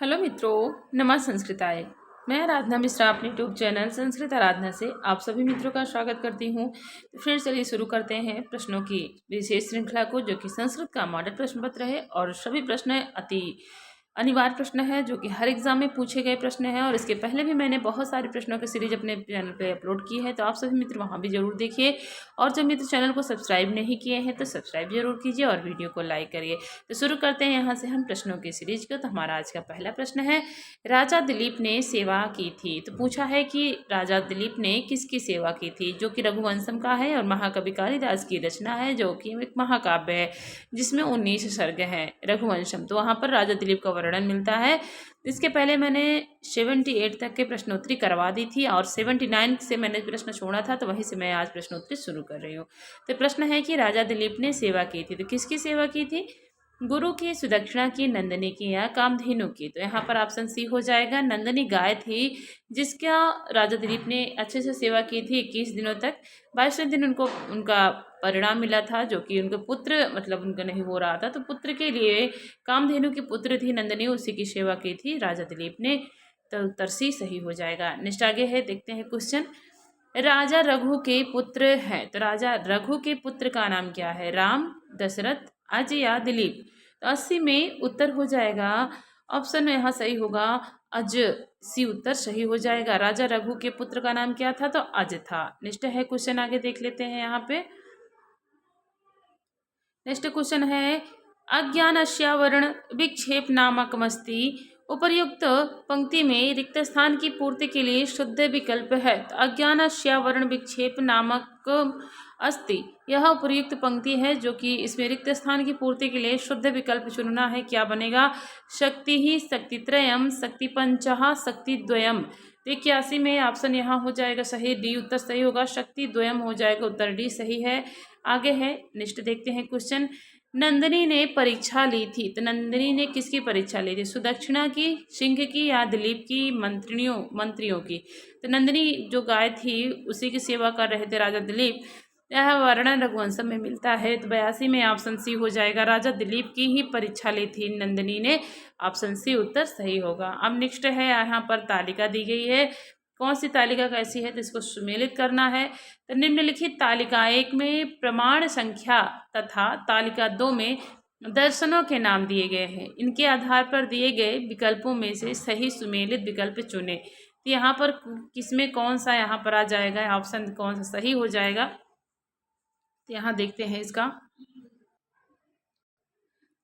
Hello मित्रों, नमः संस्कृताय। मैं आराधना मिश्रा अपने यूट्यूब चैनल संस्कृत आराधना से आप सभी मित्रों का स्वागत करती हूँ। तो फिर चलिए शुरू करते हैं प्रश्नों की विशेष श्रृंखला को, जो कि संस्कृत का मॉडल प्रश्न पत्र है और सभी प्रश्न अति अनिवार्य प्रश्न है, जो कि हर एग्जाम में पूछे गए प्रश्न है। और इसके पहले भी मैंने बहुत सारे प्रश्नों की सीरीज अपने चैनल पे अपलोड की है, तो आप सभी मित्र वहाँ भी जरूर देखिए। और जो मित्र चैनल को सब्सक्राइब नहीं किए हैं तो सब्सक्राइब जरूर कीजिए और वीडियो को लाइक करिए। तो शुरू करते हैं यहाँ से हम प्रश्नों की सीरीज को। तो हमारा आज का पहला प्रश्न है, राजा दिलीप ने सेवा की थी। तो पूछा है कि राजा दिलीप ने किसकी सेवा की थी, जो कि रघुवंशम का है और महाकवि कालिदास की रचना है, जो कि एक महाकाव्य है जिसमें 19 सर्ग हैं। रघुवंशम, तो वहाँ पर राजा दिलीप का वर्णन मिलता है। इसके पहले मैंने 78 तक के प्रश्नोत्तरी करवा दी थी और 79 से मैंने प्रश्न छोड़ा था, तो वहीं से मैं आज प्रश्नोत्तरी शुरू कर रही हूँ। तो प्रश्न है कि राजा दिलीप ने सेवा की थी, तो किसकी सेवा की थी? गुरु की, सुदक्षिणा की, नंदिनी की या कामधेनु की। तो यहाँ पर ऑप्शन सी हो जाएगा। नंदिनी गाय थी जिसका राजा दिलीप ने अच्छे से सेवा की थी 21 दिनों तक। 22वें दिन उनको उनका परिणाम मिला था, जो कि उनके पुत्र मतलब उनका नहीं हो रहा था, तो पुत्र के लिए कामधेनु की पुत्र थी नंदिनी, उसी की सेवा की थी राजा दिलीप ने। तो उत्तर सी सही हो जाएगा। नेक्स्ट आगे है, देखते हैं क्वेश्चन। राजा रघु के पुत्र हैं, तो राजा रघु के पुत्र का नाम क्या है? राम, दशरथ, अज या दिलीप। तो 80 में उत्तर हो जाएगा, ऑप्शन में यहाँ सही होगा अज। सी उत्तर सही हो जाएगा। राजा रघु के पुत्र का नाम क्या था? तो अज था। नेक्स्ट है क्वेश्चन, आगे देख लेते हैं यहाँ पे। नेक्स्ट क्वेश्चन है, अज्ञानस्यावरण विक्षेप नामकमस्ति। उपर्युक्त पंक्ति में रिक्त स्थान की पूर्ति के लिए शुद्ध विकल्प है। तो अज्ञानस्यावरण विक्षेप नामक अस्ति, यह उपर्युक्त पंक्ति है, जो कि इसमें रिक्त स्थान की पूर्ति के लिए शुद्ध विकल्प चुनना है। क्या बनेगा? शक्ति ही, शक्तित्रयम, शक्ति पंचहा, शक्ति द्वयम। तो 81 में ऑप्शन यहाँ हो जाएगा सही, डी उत्तर सही होगा। शक्ति द्वयम हो जाएगा, उत्तर डी सही है। आगे है, नेक्स्ट देखते हैं क्वेश्चन। नंदिनी ने परीक्षा ली थी, तो नंदिनी ने किसकी परीक्षा ली थी? सुदक्षिणा की, सिंह की या दिलीप की मंत्रियों की। तो नंदिनी जो गाय थी उसी की सेवा कर रहे थे राजा दिलीप। यह वर्णन रघुवंशम में मिलता है। तो 82 में ऑप्शन सी हो जाएगा। राजा दिलीप की ही परीक्षा ली थी नंदिनी ने। ऑप्शन सी उत्तर सही होगा। अब नेक्स्ट है, यहाँ पर तालिका दी गई है। कौन सी तालिका कैसी है, तो इसको सुमेलित करना है। तो निम्नलिखित तालिका 1 में प्रमाण संख्या तथा तालिका 2 में दर्शनों के नाम दिए गए हैं। इनके आधार पर दिए गए विकल्पों में से सही सुमेलित विकल्प चुने। तो यहाँ पर किसमें कौन सा यहाँ पर आ जाएगा, ऑप्शन कौन सा सही हो जाएगा? तो यहाँ देखते हैं इसका।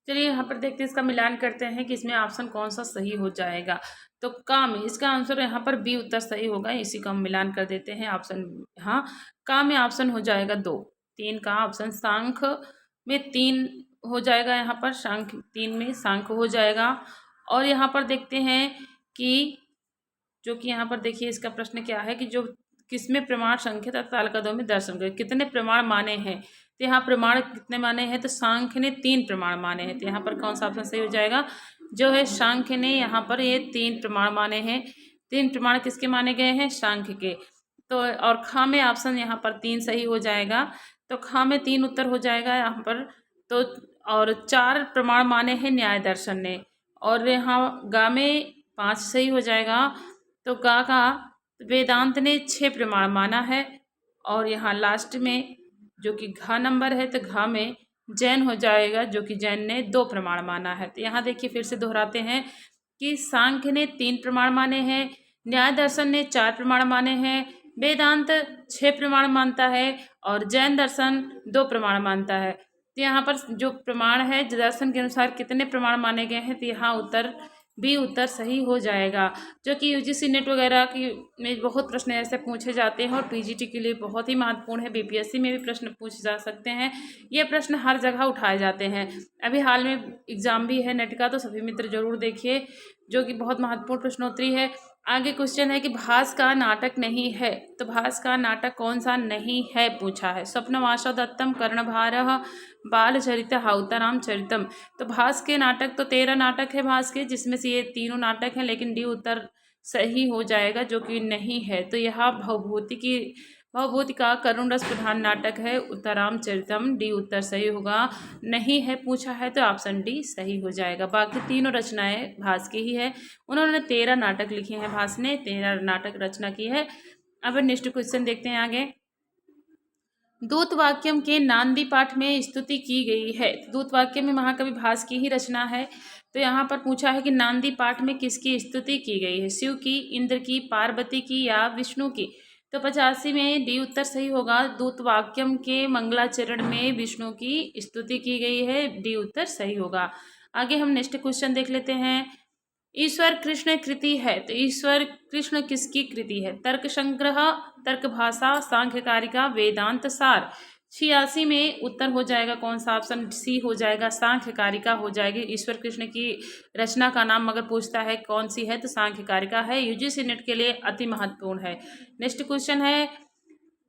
चलिए यहाँ पर देखते हैं, इसका मिलान करते हैं कि इसमें ऑप्शन कौन सा सही हो जाएगा। तो काम, इसका आंसर यहाँ पर बी उत्तर सही होगा। इसी का हम मिलान कर देते हैं। ऑप्शन, हाँ, काम में ऑप्शन हो जाएगा 2। 3 का ऑप्शन, सांख में 3 हो जाएगा। यहाँ पर सांख 3 में सांख हो जाएगा। और यहाँ पर देखते हैं कि जो कि यहाँ पर देखिए इसका प्रश्न क्या है कि जो किसमें प्रमाण संख्या तथा तालिका 2 में दर्शन कर कितने प्रमाण माने हैं। तो यहाँ प्रमाण कितने माने हैं? तो सांख्य ने 3 प्रमाण माने हैं। तो यहाँ पर कौन सा ऑप्शन सही हो जाएगा? जो है सांख्य ने यहाँ पर ये 3 प्रमाण माने हैं। 3 प्रमाण किसके माने गए हैं? सांख्य के। तो और खा में ऑप्शन यहाँ पर 3 सही हो जाएगा। तो खा में 3 उत्तर हो जाएगा यहाँ पर। तो और 4 प्रमाण माने हैं न्याय दर्शन ने। और यहाँ गा में 5 सही हो जाएगा। तो गा का वेदांत ने 6 प्रमाण माना है। और यहाँ लास्ट में जो कि घा नंबर है, तो घा में जैन हो जाएगा, जो कि जैन ने 2 प्रमाण माना है। तो यहाँ देखिए फिर से दोहराते हैं कि सांख्य ने 3 प्रमाण माने हैं, न्याय दर्शन ने 4 प्रमाण माने हैं, वेदांत 6 प्रमाण मानता है और जैन दर्शन 2 प्रमाण मानता है। तो यहाँ पर जो प्रमाण है दर्शन के अनुसार कितने प्रमाण माने गए हैं, तो यहाँ उत्तर बी उत्तर सही हो जाएगा। जो कि यूजीसी नेट वगैरह की में बहुत प्रश्न ऐसे पूछे जाते हैं और पीजीटी के लिए बहुत ही महत्वपूर्ण है। बीपीएससी में भी प्रश्न पूछे जा सकते हैं। ये प्रश्न हर जगह उठाए जाते हैं। अभी हाल में एग्जाम भी है नेट का, तो सभी मित्र जरूर देखिए, जो कि बहुत महत्वपूर्ण प्रश्नोत्तरी है। आगे क्वेश्चन है कि भास का नाटक नहीं है, तो भास का नाटक कौन सा नहीं है पूछा है। स्वप्नवासो दत्तम, कर्णभारः, बाल चरित, हाउताराम चरितम। तो भास के नाटक तो 13 नाटक है भास के, जिसमें से ये तीनों नाटक हैं, लेकिन डी उत्तर सही हो जाएगा, जो कि नहीं है। तो यह भवभूति की भवभूति का करुण रस प्रधान नाटक है उत्तरामचरितम, डी उत्तर सही होगा। नहीं है पूछा है तो ऑप्शन डी सही हो जाएगा। बाकी तीनों रचनाएं भास की ही है। उन्होंने 13 नाटक लिखे हैं, भास ने 13 नाटक रचना की है। अब नेक्स्ट क्वेश्चन देखते हैं आगे। दूत वाक्यम के नांदी पाठ में स्तुति की गई है। दूत वाक्य में महाकवि भास की ही रचना है। तो यहाँ पर पूछा है कि नांदी पाठ में किसकी स्तुति की गई है, शिव की, इंद्र की, पार्वती की या विष्णु की। तो 85 में डी उत्तर सही होगा। दूत वाक्यम के मंगलाचरण में विष्णु की स्तुति की गई है, डी उत्तर सही होगा। आगे हम नेक्स्ट क्वेश्चन देख लेते हैं। ईश्वर कृष्ण कृति है, तो ईश्वर कृष्ण किसकी कृति है? तर्क संग्रह, तर्क भाषा, सांख्य कारिका, वेदांत सार। 86 में उत्तर हो जाएगा कौन सा? ऑप्शन सी हो जाएगा, सांख्य कारिका हो जाएगी। ईश्वर कृष्ण की रचना का नाम अगर पूछता है कौन सी है तो सांख्य कारिका है। यूजीसी नेट के लिए अति महत्वपूर्ण है। नेक्स्ट क्वेश्चन है,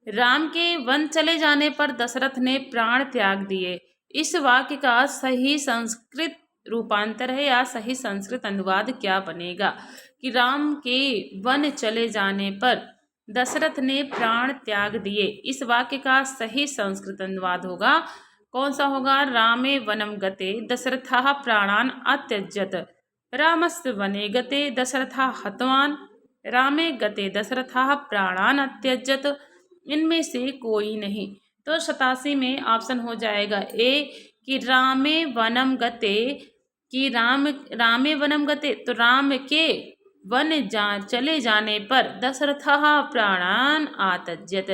राम के वन चले जाने पर दशरथ ने प्राण त्याग दिए। इस वाक्य का सही संस्कृत रूपांतर है या सही संस्कृत अनुवाद क्या बनेगा? कि राम के वन चले जाने पर दशरथ ने प्राण त्याग दिए, इस वाक्य का सही संस्कृत अनुवाद होगा कौन सा होगा? रामे वनम गते दशरथः प्राणान अत्यजत, रामस्य वने गते दशरथः हतवान, रामे गते दशरथः प्राणान अत्यजत। इनमें से कोई नहीं। तो 87 में ऑप्शन हो जाएगा ए कि रामे वनम गते, कि रामे वनम गते, तो राम के वन चले जाने पर दशरथः प्राणान आत्यजत,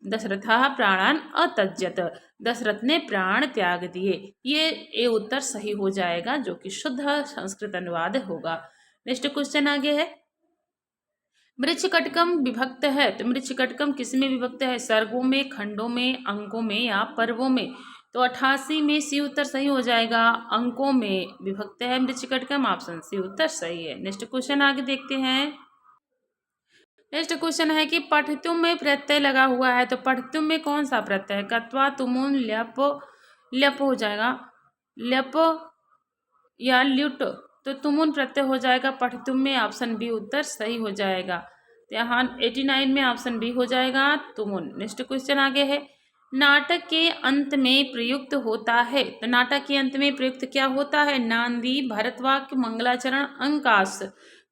दशरथः प्राणान अत्यजत, दशरथ ने प्राण त्याग दिए। ये ए उत्तर सही हो जाएगा जो कि शुद्ध संस्कृत अनुवाद होगा। नेक्स्ट क्वेश्चन आगे है, मृच्छकटकम विभक्त है, तो मृच्छकटकम किसमें विभक्त है? सर्गों में, खंडों में, अंकों में या पर्वों में। तो 88 में सी उत्तर सही हो जाएगा, अंकों में विभक्त है मृच्छकटकम, ऑप्शन सी उत्तर सही है। नेक्स्ट क्वेश्चन आगे देखते हैं। नेक्स्ट क्वेश्चन है कि पठतुम में प्रत्यय लगा हुआ है, तो पठतुम में कौन सा प्रत्यय है? कत्वा, तुमुन, ल्यप, ल्यप हो जाएगा, ल्यप या ल्युट, तो तुमुन प्रत्यय हो जाएगा पठतुम में, ऑप्शन बी उत्तर सही हो जाएगा। यहाँ 89 में ऑप्शन बी हो जाएगा तुमुन। नेक्स्ट क्वेश्चन आगे है, नाटक के अंत में प्रयुक्त होता है, तो नाटक के अंत में प्रयुक्त क्या होता है? नांदी, भरतवाक्य, मंगलाचरण, अंकास।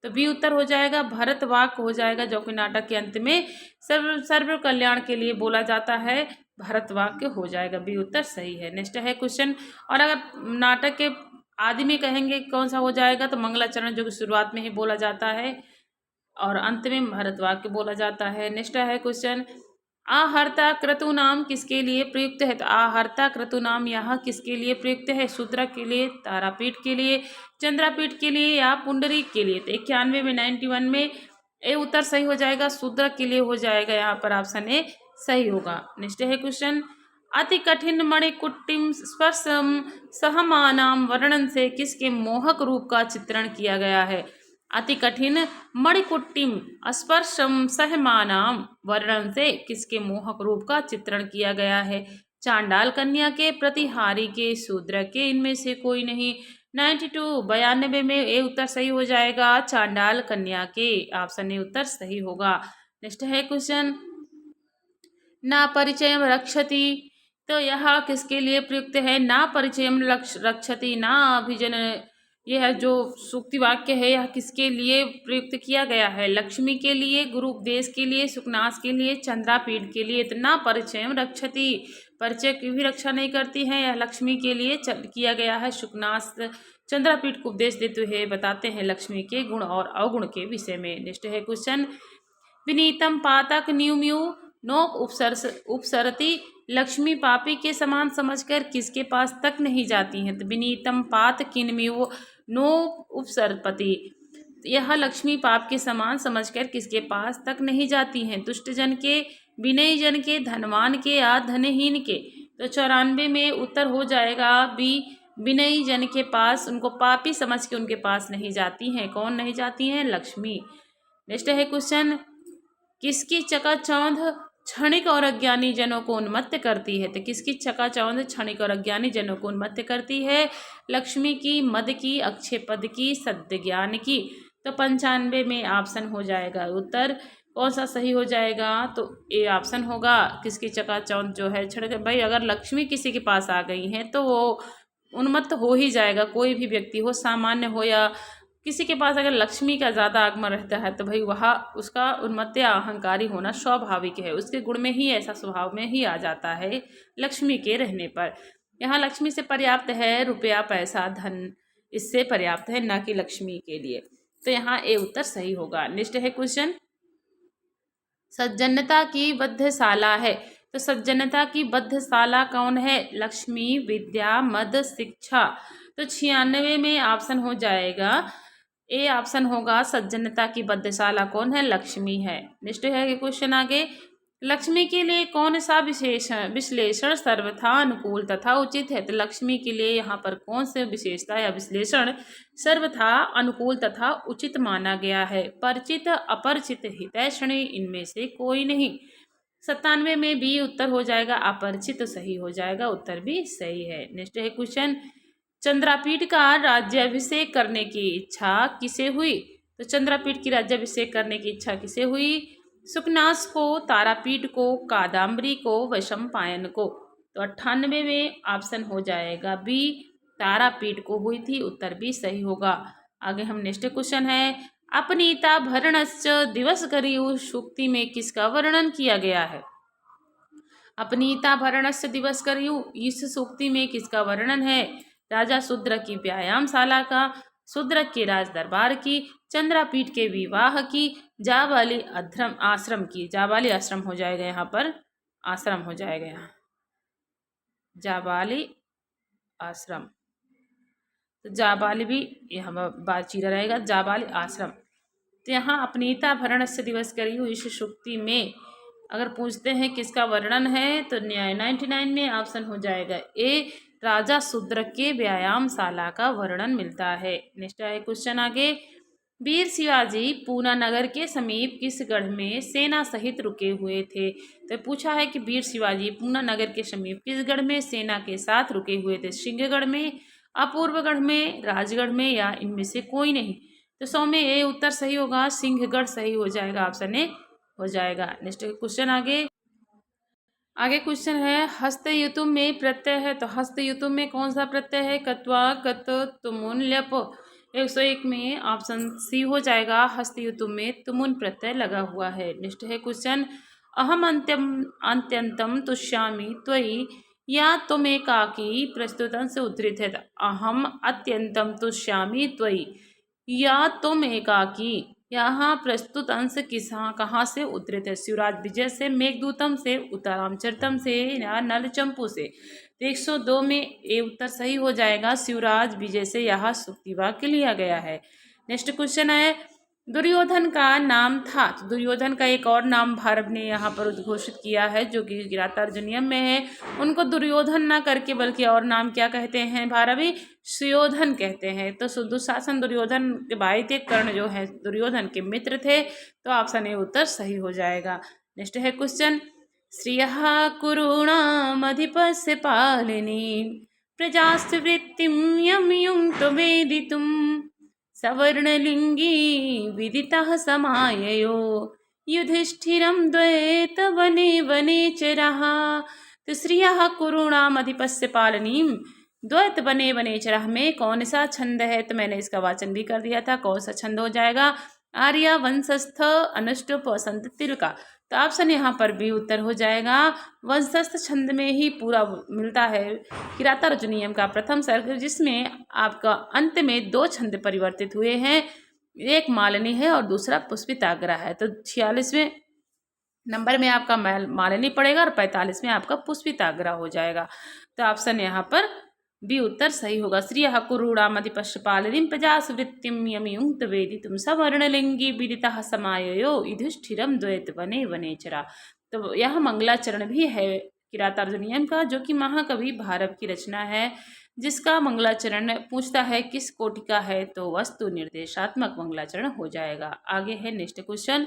तो बी उत्तर हो जाएगा भरतवाक्य हो जाएगा, जो कि नाटक के अंत में सर्व कल्याण के लिए बोला जाता है, भरतवाक्य हो जाएगा, बी उत्तर सही है। नेक्स्ट है क्वेश्चन, और अगर नाटक के आदि में कहेंगे कौन सा हो जाएगा? तो मंगलाचरण, जो कि शुरुआत में ही बोला जाता है और अंत में भरतवाक्य बोला जाता है। नेक्स्ट है क्वेश्चन, आहर्ता क्रतु नाम किसके लिए प्रयुक्त है? तो आहर्ता क्रतु नाम यहाँ किसके लिए प्रयुक्त है? शूद्रक के लिए, तारापीठ के लिए, चंद्रापीठ के लिए या पुंडरीक के लिए। तो 91 में 91 में ए उत्तर सही हो जाएगा, शूद्रक के लिए हो जाएगा, यहाँ पर ऑप्शन ए सही होगा। नेक्स्ट है क्वेश्चन, अति कठिन मणिकुट्टिम स्पर्शम सहमानाम वर्णन से किसके मोहक रूप का चित्रण किया गया है? अति कठिन मणिकुट्टिम स्पर्शम सहमानाम वर्णन से किसके मोहक रूप का चित्रण किया गया है? चांडाल कन्या के, प्रतिहारी के, शूद्र के, इनमें से कोई नहीं। 92 में ए उत्तर सही हो जाएगा, चांडाल कन्या के, ऑप्शन ए उत्तर सही होगा। नेक्स्ट है क्वेश्चन, ना परिचयम रक्षति, तो यह किसके लिए प्रयुक्त है? ना परिचयम रक्षति, ना अभिजन, यह जो सूक्ति वाक्य है यह किसके लिए प्रयुक्त किया गया है? लक्ष्मी के लिए, गुरु उपदेश के लिए, सुकनास के लिए, चंद्रापीठ के लिए। इतना परिचयम रक्षति, परिचय की भी रक्षा नहीं करती है, यह लक्ष्मी के लिए किया गया है। सुकनास चंद्रापीठ को उपदेश देते हुए बताते हैं लक्ष्मी के गुण और अवगुण के विषय में। नेक्स्ट है क्वेश्चन, विनीतम पातक न्यूम्यू नोक उपसरती, लक्ष्मी पापी के समान समझकर किसके पास तक नहीं जाती हैं? तो विनीतम पात किन्म्यू नो उपसरपति, यह लक्ष्मी पाप के समान समझकर किसके पास तक नहीं जाती हैं? दुष्ट जन के, विनयी जन के, धनवान के या धनहीन के। तो 94 में उत्तर हो जाएगा बी, विनयी जन के पास, उनको पापी समझ के उनके पास नहीं जाती हैं। कौन नहीं जाती हैं? लक्ष्मी। नेक्स्ट है क्वेश्चन, किसकी चकाचौंध क्षणिक और अज्ञानी जनों को उन्मत्त करती है? तो किसकी चकाचौंध क्षणिक और अज्ञानी जनों को उन्मत्त करती है? लक्ष्मी की, मद की, अक्षय पद की, सद्य ज्ञान की। तो 95 में ऑप्शन हो जाएगा उत्तर कौन सा सही हो जाएगा? तो ए ऑप्शन होगा, किसकी चकाचौंध जो है छिड़ गई। भाई अगर लक्ष्मी किसी के पास आ गई हैं तो वो उन्मत्त हो ही जाएगा। कोई भी व्यक्ति हो, सामान्य हो या किसी के पास अगर लक्ष्मी का ज़्यादा आगमन रहता है तो भाई वह उसका उन्मत्त या अहंकारी होना स्वाभाविक है। उसके गुण में ही ऐसा, स्वभाव में ही आ जाता है लक्ष्मी के रहने पर। यहाँ लक्ष्मी से पर्याप्त है रुपया, पैसा, धन, इससे पर्याप्त है, ना कि लक्ष्मी के लिए। तो यहाँ ए उत्तर सही होगा। नेक्स्ट है क्वेश्चन, सज्जनता की बद्धशाला है, तो सज्जनता की बद्धशाला कौन है? लक्ष्मी, विद्या, मद, शिक्षा। तो 96 में ऑप्शन हो जाएगा, ए ऑप्शन होगा, सज्जनता की बद्धशाला कौन है? लक्ष्मी है। नेक्स्ट है क्वेश्चन आगे, लक्ष्मी के लिए कौन सा विश्लेषण सर्वथा अनुकूल तथा उचित है? तो लक्ष्मी के लिए यहाँ पर कौन से विशेषता या विश्लेषण सर्वथा अनुकूल तथा उचित माना गया है? परिचित, अपरिचित, हितैषणी, इनमें से कोई नहीं। 97 में बी उत्तर हो जाएगा, अपरिचित तो सही हो जाएगा, उत्तर भी सही है। नेक्स्ट है क्वेश्चन, चंद्रापीठ का राज्याभिषेक करने की इच्छा किसे हुई? तो चंद्रापीठ की राज्याभिषेक करने की इच्छा किसे हुई? सुकनास को, तारापीठ को, कादम्बरी को, वैशंपायन को। तो 98 में ऑप्शन हो जाएगा बी, तारापीठ को हुई थी, उत्तर भी सही होगा। आगे हम नेक्स्ट क्वेश्चन है, अपनीता भरणस्य दिवस करियु सूक्ति में किसका वर्णन किया गया है? अपनीता भरणस्य दिवस करियु, इस सूक्ति में किसका वर्णन है? राजा शूद्र की व्यायामशाला का, शूद्र के राज दरबार की, चंद्रापीठ के विवाह की, जाबाली आश्रम की। जाबाली आश्रम हो जाएगा यहाँ पर, आश्रम हो जाएगा यहाँ, जाबाली आश्रम। तो जाबाली भी यहाँ बाचीरा रहेगा, जाबाली आश्रम। तो यहाँ अपनीता भरणस्य दिवस करियु इस सूक्ति में अगर पूछते हैं किसका वर्णन है तो 99 में ऑप्शन हो जाएगा ए, राजा शूद्र के व्यायामशाला का वर्णन मिलता है। नेक्स्ट है क्वेश्चन आगे, वीर शिवाजी पूना नगर के समीप किस गढ़ में सेना सहित रुके हुए थे? तो पूछा है कि वीर शिवाजी पूना नगर के समीप किस गढ़ में सेना के साथ रुके हुए थे? सिंहगढ़ में, अपूर्वगढ़ में, राजगढ़ में, या इनमें से कोई नहीं। तो 100 में ए उत्तर सही होगा, सिंहगढ़ सही हो जाएगा, ऑप्शन ए हो जाएगा। नेक्स्ट क्वेश्चन आगे, आगे क्वेश्चन है, हस्तयुतुम में प्रत्यय है, तो हस्तयुतुम में कौन सा प्रत्यय है? कत्वा, कत, तुमुन, ल्यप। 101 में ऑप्शन सी हो जाएगा, हस्तयुतुम में तुमुन प्रत्यय लगा हुआ है। नेक्स्ट है क्वेश्चन, अहम अत्यंतम तुष्यामि त्वयि या तुमेकाकी प्रस्तुतन से उद्धृत है। अहम अत्यंतम तुष्यामि त्वयि या तुम एकाकी, यहाँ प्रस्तुत अंश कहाँ से उद्धृत है? शिवराज विजय से, मेघदूतम से, उत्तरामचरितम से, या नलचंपू से। तो 102 में ए उत्तर सही हो जाएगा, शिवराज विजय से यह सूक्ति वाक्य लिया गया है। नेक्स्ट क्वेश्चन है, दुर्योधन का नाम था, तो दुर्योधन का एक और नाम भारत ने यहाँ पर उद्घोषित किया है जो कि किरातार्जुनीयम में है। उनको दुर्योधन ना करके बल्कि और नाम क्या कहते हैं भारवी? सुयोधन कहते हैं। तो दुशासन दुर्योधन के भाई थे, कर्ण जो है दुर्योधन के मित्र थे। तो ऑप्शन ए उत्तर सही हो जाएगा। नेक्स्ट है क्वेश्चन, श्रियः कुरूणामधिपस्य पालिनी प्रजास्वृत्तिं यं युङ्क्त वेदितुं सवर्णलिंगी विदितः समाययो युधिष्ठिरं द्वैतवने वनेचरः। तो श्रियः कुरूणामधिपस्य पालनीं द्वैत वने वनेचरः में कौन सा छंद है? तो मैंने इसका वाचन भी कर दिया था, कौन सा छंद हो जाएगा? आर्या वंशस्थ अनुष्टुप वसंत तिलका। तो ऑप्शन यहाँ पर भी उत्तर हो जाएगा, वंशस्थ छंद में ही पूरा मिलता है किरातार्जुनीयम का प्रथम सर्ग, जिसमें आपका अंत में 2 छंद परिवर्तित हुए हैं, एक मालिनी है और दूसरा पुष्पिताग्रा है। तो 46वें नंबर में आपका मालिनी पड़ेगा और 45 में आपका पुष्पिताग्रा हो जाएगा। तो ऑप्शन यहाँ पर बी उत्तर सही होगा। श्रियः कुरूणामधिपस्य पालिनीं प्रजास्वृत्तिं यं युङ्क्त वेदितुं सवर्णलिंगी विदितः समाययो युधिष्ठिरं द्वैतवने वनेचरा। तो यह मंगलाचरण भी है किरातार्जुनीयम का, जो कि महाकवि भारव की रचना है, जिसका मंगलाचरण पूछता है किस कोटि का है, तो वस्तु निर्देशात्मक मंगलाचरण हो जाएगा। आगे है नेक्स्ट क्वेश्चन,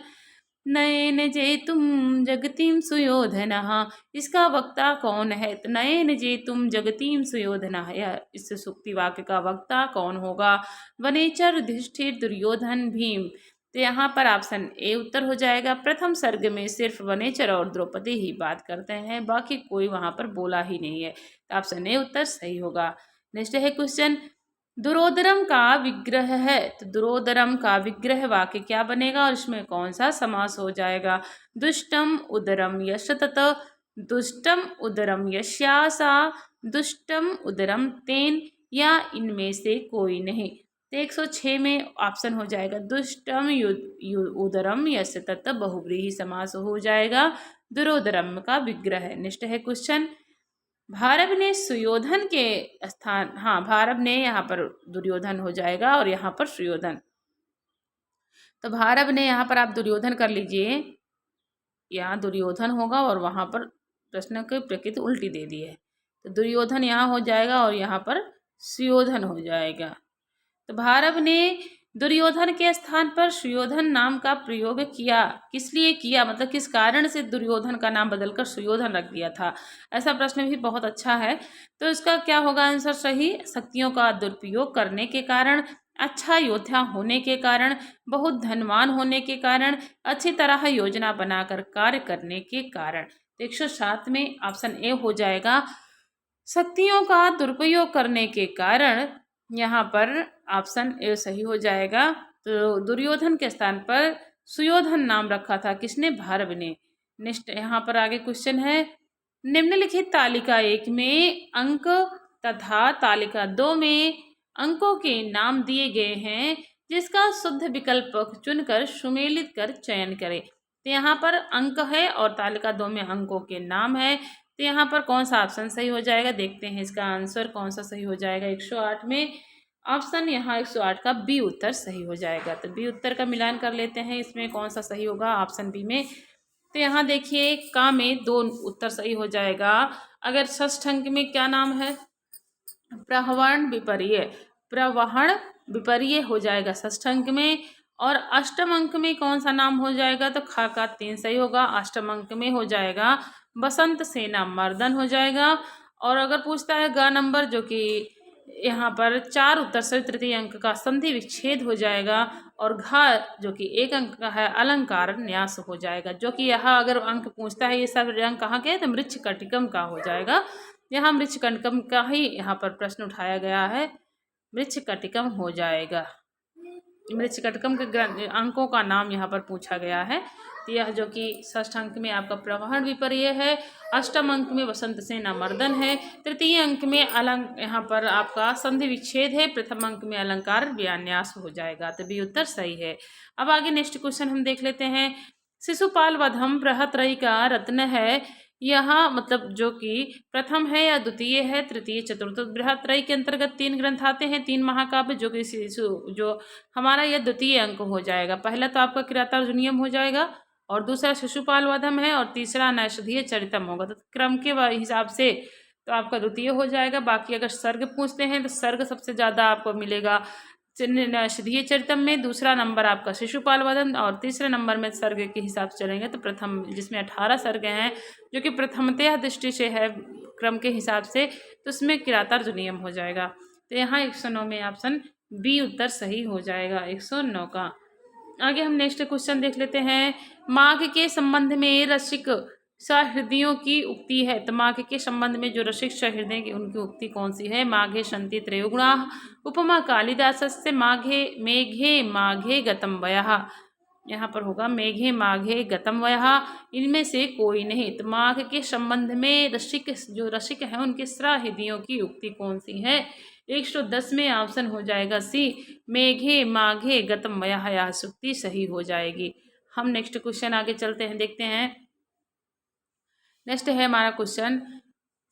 नयन जेतुम जगतीम सुयोधनः, इसका वक्ता कौन है? तो नयन जेतुम जगतीम सुयोधनः, यह इस सूक्ति वाक्य का वक्ता कौन होगा? वनेचर, युधिष्ठिर, दुर्योधन, भीम। तो यहाँ पर ऑप्शन ए उत्तर हो जाएगा। प्रथम सर्ग में सिर्फ वनेचर और द्रौपदी ही बात करते हैं, बाकी कोई वहाँ पर बोला ही नहीं है, तो ऑप्शन ए उत्तर सही होगा। नेक्स्ट है क्वेश्चन, दुरोदरम का विग्रह है, तो दुरोदरम का विग्रह वाक्य क्या बनेगा और इसमें कौन सा समास हो जाएगा? दुष्टम उदरम यशतत, दुष्टम उदरम यस्यासा, दुष्टम उदरम तेन, या इनमें से कोई नहीं। तो 106 में ऑप्शन हो जाएगा दुष्टम उदरम यशतत, बहुव्रीहि समास हो जाएगा। दुरोदरम का विग्रह। नेक्स्ट है क्वेश्चन, भारव ने सुयोधन के स्थान, हाँ भारव ने यहाँ पर दुर्योधन हो जाएगा और यहाँ पर सुयोधन, तो भारव ने यहाँ पर आप दुर्योधन कर लीजिए, यहाँ दुर्योधन होगा और वहाँ पर प्रश्न की प्रकृति उल्टी दे दी है, तो दुर्योधन यहाँ हो जाएगा और यहाँ पर सुयोधन हो जाएगा। तो भारव ने दुर्योधन के स्थान पर सुयोधन नाम का प्रयोग किया, किस लिए किया, मतलब किस कारण से दुर्योधन का नाम बदलकर सुयोधन रख दिया था, ऐसा प्रश्न भी बहुत अच्छा है। तो इसका क्या होगा आंसर सही? शक्तियों का दुरुपयोग करने के कारण, अच्छा योद्धा होने के कारण, बहुत धनवान होने के कारण, अच्छी तरह योजना बनाकर कार्य करने के कारण। 107 में ऑप्शन ए हो जाएगा, शक्तियों का दुरुपयोग करने के कारण। यहाँ पर ऑप्शन ए सही हो जाएगा। तो दुर्योधन के स्थान पर सुयोधन नाम रखा था किसने? भारव ने। नेक्स्ट यहाँ पर आगे क्वेश्चन है, निम्नलिखित तालिका 1 में अंक तथा तालिका 2 में अंकों के नाम दिए गए हैं, जिसका शुद्ध विकल्प चुनकर सुमेलित कर चयन करें। तो यहाँ पर अंक है और तालिका 2 में अंकों के नाम है, तो यहाँ पर कौन सा ऑप्शन सही हो जाएगा? देखते हैं इसका आंसर कौन सा सही हो जाएगा। 108 में ऑप्शन यहाँ 108 का बी उत्तर सही हो जाएगा। तो बी उत्तर का मिलान कर लेते हैं, इसमें कौन सा सही होगा ऑप्शन बी में। तो यहाँ देखिए का में 2 उत्तर सही हो जाएगा। अगर षष्ठ अंक में क्या नाम है? प्रवहण विपर्य, प्रवहण विपर्य हो जाएगा षष्ठ अंक में। और अष्टम अंक में कौन सा नाम हो जाएगा? तो खा का 3 सही होगा। अष्टम अंक में हो जाएगा बसंत सेना मर्दन हो जाएगा। और अगर पूछता है ग नंबर, जो कि यहाँ पर 4 उत्तर सही, तृतीय अंक का संधि विच्छेद हो जाएगा। और घा जो कि 1 अंक का है अलंकार न्यास हो जाएगा, जो कि यहाँ अगर अंक पूछता है ये सब अंक कहाँ के, तो मृच्छ कटिकम का हो जाएगा। यहाँ मृच्छ कटिकम का ही यहाँ पर प्रश्न उठाया गया है, मृच्छ कटिकम हो जाएगा। मृच्छ कटिकम के अंकों का नाम यहाँ पर पूछा गया है। तो यह जो कि षष्ठ अंक में आपका प्रवहण विपर्य है, अष्टम अंक में बसंत सेना मर्दन है, तृतीय अंक में यहाँ पर आपका संधि विच्छेद है, प्रथम अंक में अलंकार व्यान्यास हो जाएगा। तो बी उत्तर सही है। अब आगे नेक्स्ट क्वेश्चन हम देख लेते हैं, शिशुपाल वधम बृहत्रयी का रत्न है, यहाँ मतलब जो कि प्रथम है या द्वितीय है, तृतीय चतुर्थ। बृहत्रयी के अंतर्गत 3 ग्रंथ आते हैं, 3 महाकाव्य, जो कि जो हमारा यह द्वितीय अंक हो जाएगा। पहला तो आपका किरातार्जुनीयम हो जाएगा, और दूसरा शिशुपाल वधम है, और तीसरा नैषधीय चरितम होगा। तो क्रम के हिसाब से तो आपका द्वितीय हो जाएगा। बाकी अगर सर्ग पूछते हैं तो सर्ग सबसे ज़्यादा आपको मिलेगा नैषधीय चरितम में, दूसरा नंबर आपका शिशुपाल वधम, और तीसरे नंबर में सर्ग के हिसाब से चलेंगे तो प्रथम, जिसमें 18 सर्ग हैं, जो कि प्रथमतया दृष्टि से है क्रम के हिसाब से, तो उसमें किरातार्जुनीयम हो जाएगा। तो यहाँ 109 में ऑप्शन बी उत्तर सही हो जाएगा, 109 का। आगे हम नेक्स्ट क्वेश्चन देख लेते हैं, माघ के संबंध में रसिक सहृदयों की उक्ति है। तो माघ के संबंध में जो रसिक सहृदय की उनकी उक्ति कौन सी है? माघे सन्ति त्रयोगुणाः, उपमा कालिदासस्य माघे मेघे माघे गतम वयः। यहाँ पर होगा मेघे माघे गतम वयः, इनमें से कोई नहीं। तो माघ के संबंध में रसिक, जो रसिक है उनके सहृदयों की उक्ति कौन सी है? 110 में ऑप्शन हो जाएगा सी, मेघे माघे गतम वयः, यह उक्ति सही हो जाएगी। हम नेक्स्ट क्वेश्चन आगे चलते हैं, देखते हैं। नेक्स्ट है हमारा क्वेश्चन,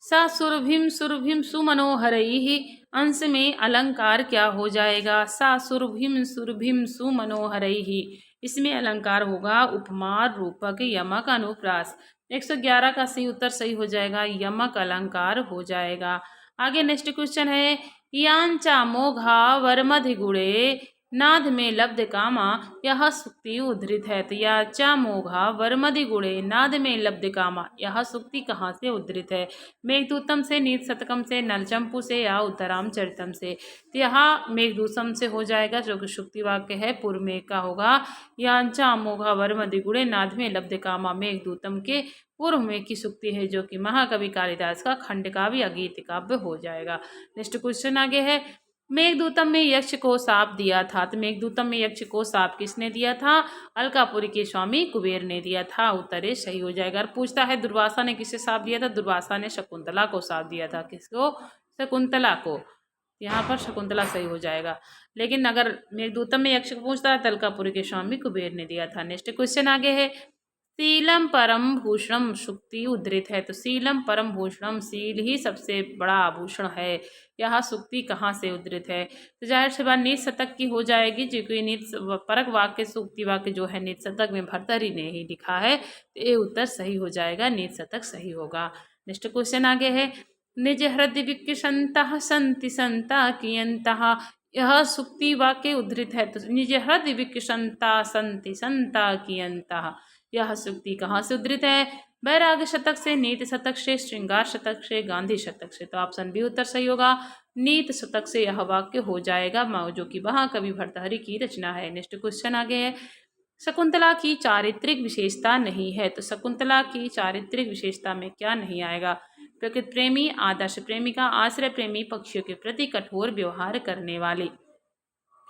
सा सुरभिम सुरभिम सुमनोहरैहि, अंश में अलंकार क्या हो जाएगा? सा सुरभिम सुरभिम सुमनोहरैहि, इसमें अलंकार होगा उपमा, रूपक, यमक, अनुप्रास। 111 का सही उत्तर सही हो जाएगा, यमक अलंकार हो जाएगा। आगे नेक्स्ट क्वेश्चन है, यांचा मोघा वरमधि गुणे नाद में लब्ध कामा यह सूक्ति उद्धृत है। तो या चा मोघा वर्मदि गुणे नाद में लब्ध कामा, यह सूक्ति कहाँ से उद्धृत है? मेघदूतम से, नीत शतकम से, नलचंपू से या उत्तराम चरितम से? तो यहाँ मेघदूतम से हो जाएगा जो कि सूक्ति वाक्य है, पूर्व में का होगा। या चा मोघा वर्मदि गुणे नाद में लब्ध कामा मेघदूतम के पूर्व में की सूक्ति है जो कि महाकवि कालिदास का खंड काव्य या गीत काव्य हो जाएगा। नेक्स्ट क्वेश्चन आगे है, मेघदूतम में यक्ष को साप दिया था। तो मेघदूतम में यक्ष को साप किसने दिया था? अलकापुरी के स्वामी कुबेर ने दिया था। उत्तर ए सही हो जाएगा। और पूछता है दुर्वासा ने किसे साप दिया था? दुर्वासा ने शकुंतला को साप दिया था। किसको? शकुंतला को। यहाँ पर शकुंतला सही हो जाएगा। लेकिन अगर मेघदूतम में यक्ष को पूछता है तो अलकापुरी के स्वामी कुबेर ने दिया था। नेक्स्ट क्वेश्चन आगे है, शीलम परम भूषणम सूक्ति उद्धृत है। तो शीलम परम भूषणम, शील ही सबसे बड़ा आभूषण है, यह सूक्ति कहाँ से उद्धृत है? तो जाहिर सी बात नीत शतक की हो जाएगी, क्योंकि नीत परक वाक्य सूक्ति वाक्य जो है नीत शतक में भर्तृहरि ने ही लिखा है। तो ये उत्तर सही हो जाएगा, नीत शतक सही होगा। नेक्स्ट क्वेश्चन आगे है, निज हृदय विकृशंता संति संता कियंता, यह सूक्ति वाक्य उद्धृत है। तो निज हृदय विकृशंता संति संता कियंता, यह सूक्ति कहाँ से उद्धृत है? वैराग्य शतक से, नीति शतक से, श्रृंगार शतक से, गांधी शतक से। तो ऑप्शन बी उत्तर सही होगा। नीति शतक से यह वाक्य हो जाएगा, जो कि महाकवि भर्तृहरि की रचना है। नेक्स्ट क्वेश्चन आगे है, शकुंतला की चारित्रिक विशेषता नहीं है। तो शकुंतला की चारित्रिक विशेषता में क्या नहीं आएगा? प्रकृति प्रेमी, आदर्श प्रेमिका, आश्रय प्रेमी, पक्षियों के प्रति कठोर व्यवहार करने वाली,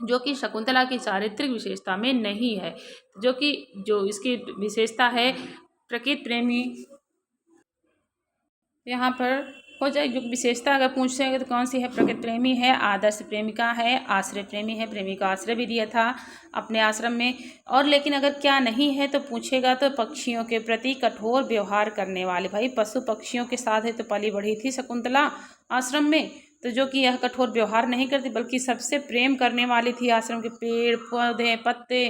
जो कि शकुंतला की चारित्रिक विशेषता में नहीं है। जो इसकी विशेषता है प्रकृति प्रेमी, यहाँ पर हो जाए जो विशेषता अगर पूछेंगे तो कौन सी है? प्रकृति प्रेमी है, आदर्श प्रेमिका है, आश्रय प्रेमी है, प्रेमी का आश्रय भी दिया था अपने आश्रम में। और लेकिन अगर क्या नहीं है तो पूछेगा तो पक्षियों के प्रति कठोर व्यवहार करने वाले, भाई पशु पक्षियों के साथ है तो पली बढ़ी थी शकुंतला आश्रम में, तो जो कि यह कठोर व्यवहार नहीं करती बल्कि सबसे प्रेम करने वाली थी। आश्रम के पेड़ पौधे पत्ते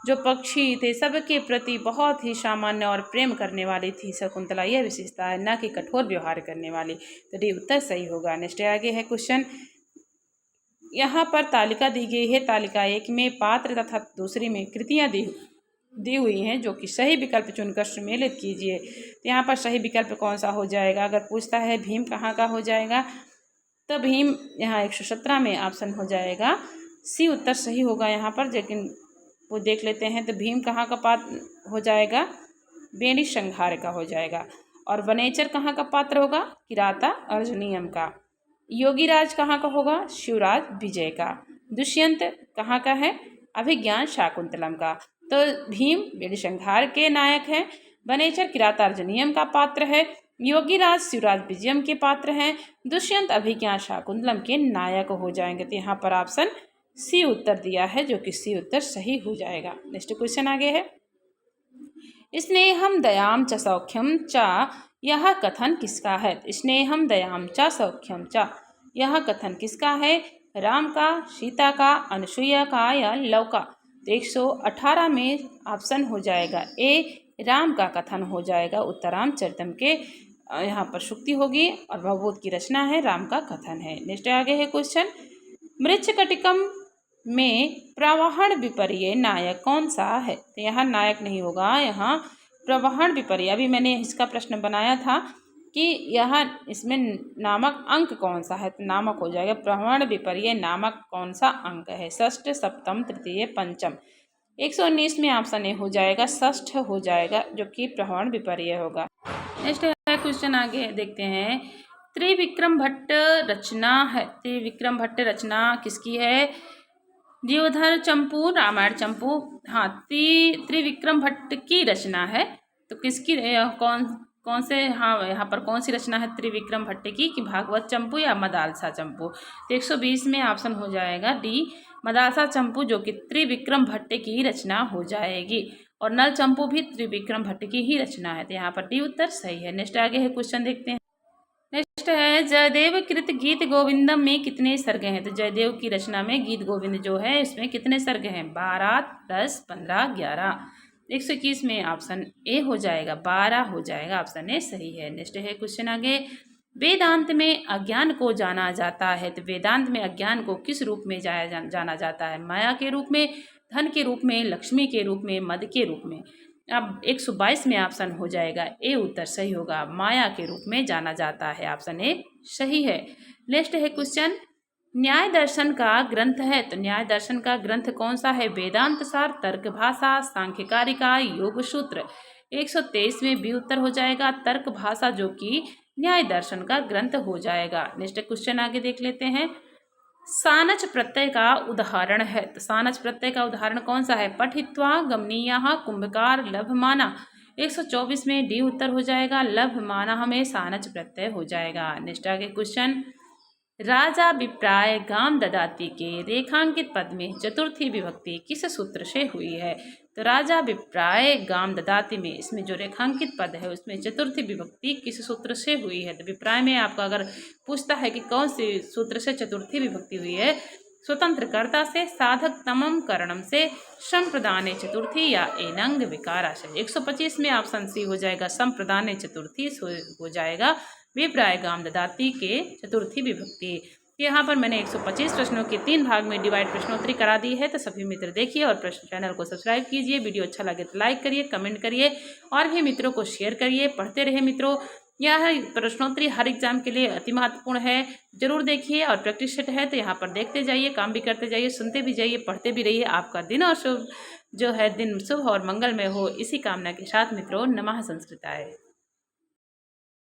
जो पक्षी थे सबके प्रति बहुत ही सामान्य और प्रेम करने वाली थी शकुंतला, यह विशेषता है, न कि कठोर व्यवहार करने वाली। तो डी उत्तर सही होगा। नेक्स्ट आगे है क्वेश्चन, यहाँ पर तालिका दी गई है, तालिका एक में पात्र तथा दूसरी में कृतियाँ दी हुई हैं, जो कि सही विकल्प चुनकर सम्मिलित कीजिए। तो यहाँ पर सही विकल्प कौन सा हो जाएगा? अगर पूछता है भीम कहाँ का हो जाएगा, तो भीम यहाँ 117 में ऑप्शन हो जाएगा, सी उत्तर सही होगा यहाँ पर। लेकिन वो देख लेते हैं, तो भीम कहाँ का पात्र हो जाएगा? बेणी संहार का हो जाएगा। और वनेचर कहाँ का पात्र होगा? किराता अर्जुनियम का। योगीराज कहाँ का होगा? शिवराज विजय का। दुष्यंत कहाँ का है? अभिज्ञान शाकुंतलम का। तो भीम बेणी संहार के नायक हैं, वनेचर किरातार्जुनियम का पात्र है, योगीराज शिवराज विजयम के पात्र हैं, दुष्यंत अभिज्ञान शाकुंतलम के नायक हो जाएंगे। तो यहाँ पर ऑप्शन सी उत्तर दिया है, जो कि सी उत्तर सही हो जाएगा। नेक्स्ट क्वेश्चन आगे है, स्नेहम दयाम च सौख्यम च, यह कथन किसका है? स्नेहम दयाम च सौख्यम च, यह कथन किसका है? राम का, सीता का, अनुसुईया का या लव का? 118 में ऑप्शन हो जाएगा ए, राम का कथन हो जाएगा। उत्तराम चरितम के यहाँ पर सूक्ति होगी और भवभूत की रचना है, राम का कथन है। नेक्स्ट आगे है क्वेश्चन, मृच्छकटिकम में प्रवहण विपर्य नायक कौन सा है? तो यहाँ नायक नहीं होगा, यहाँ प्रवहण विपर्य। अभी मैंने इसका प्रश्न बनाया था कि यहाँ इसमें नामक अंक कौन सा है, तो नामक हो जाएगा। प्रवहण विपर्य नामक कौन सा अंक है? षष्ठ, सप्तम, तृतीय, पंचम। 119 में ऑप्शन ए हो जाएगा, षष्ठ हो जाएगा, जो कि प्रवहण विपर्य होगा। नेक्स्ट है क्वेश्चन आगे देखते हैं, त्रिविक्रम भट्ट रचना है। त्रिविक्रम भट्ट रचना किसकी है? दियोधर चंपू, रामायण चंपू। हाँ, त्रिविक्रम भट्ट की रचना है। तो किसकी कौन से, हाँ यहाँ पर कौन सी रचना है त्रिविक्रम भट्ट की? कि भागवत चंपू या मदालसा चंपू? तो 120 में ऑप्शन हो जाएगा डी, मदालसा चंपू, जो कि त्रिविक्रम भट्ट की रचना हो जाएगी। और नल चंपू भी त्रिविक्रम भट्ट की ही रचना है। तो यहाँ पर डी उत्तर सही है। नेक्स्ट आगे है क्वेश्चन देखते हैं, नेक्स्ट है, जयदेव कृत गीत गोविंदम में कितने सर्ग हैं? तो जयदेव की रचना में गीत गोविंद जो है इसमें कितने सर्ग हैं? 12, 10, 15, 11। 121 में ऑप्शन ए हो जाएगा, 12 हो जाएगा, ऑप्शन ए सही है। नेक्स्ट है क्वेश्चन आगे, वेदांत में अज्ञान को जाना जाता है, तो वेदांत में अज्ञान को किस रूप में जाना जाता है? माया के रूप में, धन के रूप में, लक्ष्मी के रूप में, मद के रूप में। अब 122 में ऑप्शन हो जाएगा ए उत्तर सही होगा, माया के रूप में जाना जाता है। ऑप्शन ए सही है। नेक्स्ट है क्वेश्चन, न्याय दर्शन का ग्रंथ है, तो न्याय दर्शन का ग्रंथ कौन सा है? वेदांत सार, तर्क भाषा, सांख्यकारिका, योग सूत्र। 123 में बी उत्तर हो जाएगा, तर्क भाषा, जो कि न्याय दर्शन का ग्रंथ हो जाएगा। नेक्स्ट क्वेश्चन आगे देख लेते हैं, सानच प्रत्यय का उदाहरण है, तो सानच प्रत्यय का उदाहरण कौन सा है? पठित्वा, गमनीयः, कुंभकार, लभमाना। 124 में डी उत्तर हो जाएगा, लभमाना हमें सानच प्रत्यय हो जाएगा। नेक्स्ट आगे क्वेश्चन, राजा विप्राय गाम ददाती के रेखांकित पद में चतुर्थी विभक्ति किस सूत्र से हुई है? तो राजा विप्राय गाम ददाती में इसमें जो रेखांकित पद है उसमें चतुर्थी विभक्ति किस सूत्र से हुई है? तो विप्राय में आपका अगर पूछता है कि कौन से सूत्र से चतुर्थी विभक्ति हुई है, स्वतंत्र कर्ता से, साधक तमम करणम से, संप्रदाने चतुर्थी या एनंग विकारा से। 125 में ऑप्शन सी हो जाएगा, संप्रदाने चतुर्थी हो जाएगा विप्राय गाम ददाती के चतुर्थी विभक्ति। यहाँ पर मैंने 125 प्रश्नों के 3 भाग में डिवाइड प्रश्नोत्तरी करा दी है, तो सभी मित्र देखिए और प्रश्न चैनल को सब्सक्राइब कीजिए। वीडियो अच्छा लगे तो लाइक करिए, कमेंट करिए और भी मित्रों को शेयर करिए। पढ़ते रहे मित्रों, यह प्रश्नोत्तरी हर एग्जाम के लिए अति महत्वपूर्ण है, जरूर देखिए और प्रैक्टिस सेट है तो यहाँ पर देखते जाइए, काम भी करते जाइए, सुनते भी जाइए, पढ़ते भी रहिए। आपका दिन और शुभ जो है दिन शुभ और मंगलमय हो, इसी कामना के साथ मित्रों, नमः संस्कृताय।